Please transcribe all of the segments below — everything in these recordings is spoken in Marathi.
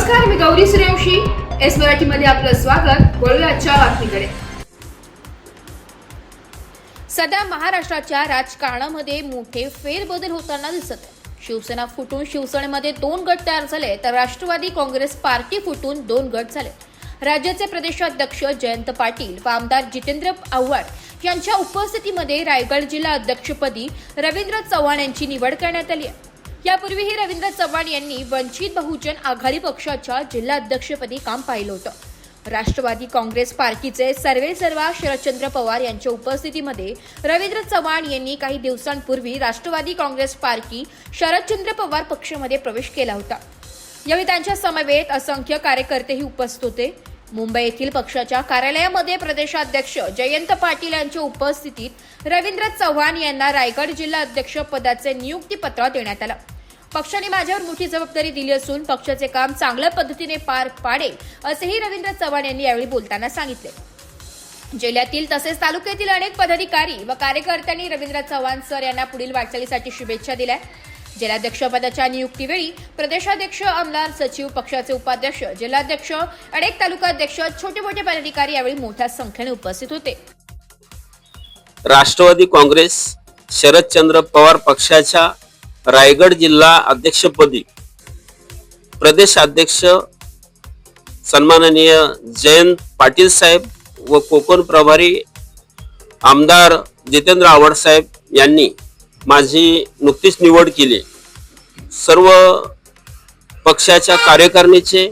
नमस्कार, मी गौरी सूर्यवंशी. एस मराठीमध्ये आपलं स्वागत. वळूया आजच्या बातमीकडे. सध्या महाराष्ट्राच्या राजकारणामध्ये मोठे फेरबदल होताना दिसत आहे. शिवसेना फुटून शिवसेनेमध्ये 2 गट तयार झाले, तर राष्ट्रवादी काँग्रेस पार्टी फुटून 2 गट झाले. राज्याचे प्रदेशाध्यक्ष जयंत पाटील व आमदार जितेंद्र आव्हाड यांच्या उपस्थितीमध्ये रायगड जिल्हा अध्यक्षपदी रवींद्र चव्हाण यांची निवड करण्यात आली आहे. यापूर्वीही रवींद्र चव्हाण यांनी वंचित बहुजन आघाडी पक्षाच्या जिल्हाध्यक्षपदी काम पाहिलं होतं. राष्ट्रवादी काँग्रेस पार्टीचे सर्वेसर्वा शरदचंद्र पवार यांच्या उपस्थितीमध्ये रवींद्र चव्हाण यांनी काही दिवसांपूर्वी राष्ट्रवादी काँग्रेस पार्टी शरदचंद्र पवार पक्षामध्ये प्रवेश केला होता. यावेळी त्यांच्या समवेत असंख्य कार्यकर्तेही उपस्थित होते. मुंबई येथील पक्षाच्या कार्यालयामध्ये प्रदेशाध्यक्ष जयंत पाटील यांच्या उपस्थितीत रवींद्र चव्हाण यांना रायगड जिल्हा अध्यक्ष पदाचे नियुक्तीपत्र देण्यात आलं. पक्षाने माझ्यावर मोठी जबाबदारी दिली असून पक्षाचे काम चांगल्या पद्धतीने पार पाडेल असेही रवींद्र चव्हाण यांनी यावेळी बोलताना सांगितले. जिल्ह्यातील तसेच तालुक्यातील अनेक पदाधिकारी व कार्यकर्त्यांनी रवींद्र चव्हाण सर यांना पुढील वाटचालीसाठी शुभेच्छा दिल्या. जिल्हाध्यक्षपदाच्या नियुक्तीवेळी प्रदेशाध्यक्ष, आमदार, सचिव, पक्षाचे उपाध्यक्ष, जिल्हाध्यक्ष, अनेक तालुकाध्यक्ष, छोटे मोठे पदाधिकारी यावेळी मोठ्या संख्येने उपस्थित होते. राष्ट्रवादी काँग्रेस शरदचंद्र पवार पक्षाच्या रायगड जिल्हा अध्यक्षपदी प्रदेशाध्यक्ष सन्माननीय जयंत पाटील साहेब व कोकण प्रभारी आमदार जितेंद्र आव्हाड साहेब यांनी माझी नुकतीच निवड केली. सर्व पक्षाच्या कार्यकारिणीचे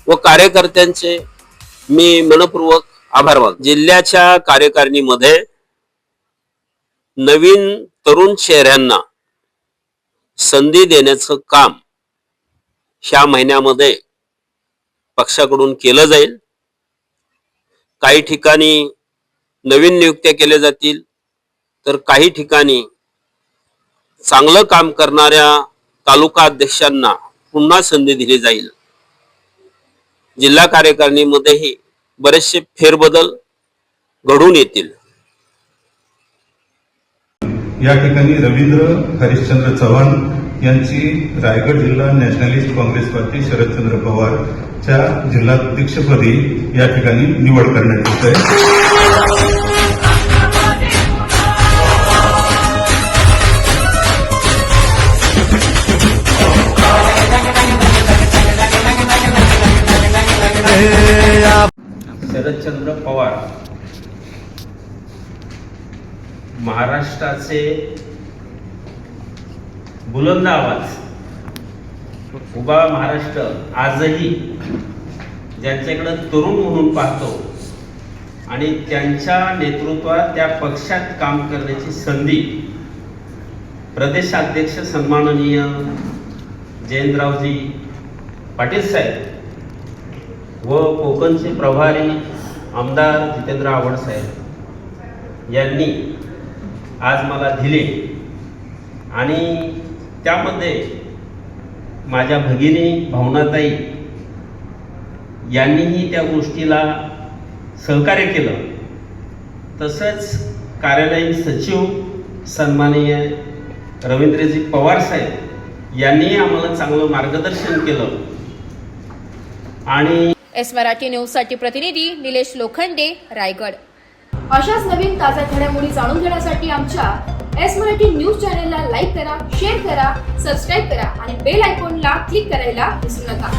व कार्यकर्त्यांचे मी मनपूर्वक आभार मानतो. जिल्ह्याच्या कार्यकारिणीमध्ये नवीन तरुण चेहऱ्यांना संधी देण्याचं काम ह्या महिन्यामध्ये पक्षाकडून केलं जाईल. काही ठिकाणी नवीन नियुक्त्या केल्या जातील, तर काही ठिकाणी चांगलं काम करणाऱ्या तालुका अध्यक्षांना पुन्हा संधी दिली जाईल. जिल्हा कार्यकारिणीमध्येही बरेचसे फेरबदल घडून येतील. या ठिकाणी रवींद्र हरिश्चंद्र चव्हाण यांची रायगड जिल्हा नॅशनलिस्ट काँग्रेस पार्टी शरदचंद्र पवारच्या जिल्हाध्यक्षपदी या ठिकाणी निवड करण्यात येत आहे. शरदचंद्र पवार महाराष्ट्राचे बुलंद आवाज, उभा महाराष्ट्र आजही ज्यांच्याकडे तरुण म्हणून पाहतो आणि त्यांच्या नेतृत्वात त्या पक्षात काम करण्याची संधी प्रदेशाध्यक्ष सन्माननीय जयंतरावजी पाटील साहेब व कोकणचे प्रभारी आमदार जितेंद्र आव्हाड साहेब यांनी आज मला दिले आणि त्यामध्ये माझ्या भगिनी भावनाताई यांनीही त्या गोष्टीला सहकार्य केलं. तसंच कार्यालयीन सचिव सन्माननीय रवींद्रजी पवार साहेब यांनी आम्हाला चांगलं मार्गदर्शन केलं. आणि एस मराठी न्यूजसाठी प्रतिनिधी निलेश लोखंडे, रायगड. अशाच नवीन ताज्या घडामोडी जाणून घेण्यासाठी आमच्या एस मराठी न्यूज चॅनलला लाईक करा, शेअर करा, सबस्क्राईब करा आणि बेल आयकॉनला क्लिक करायला विसरू नका.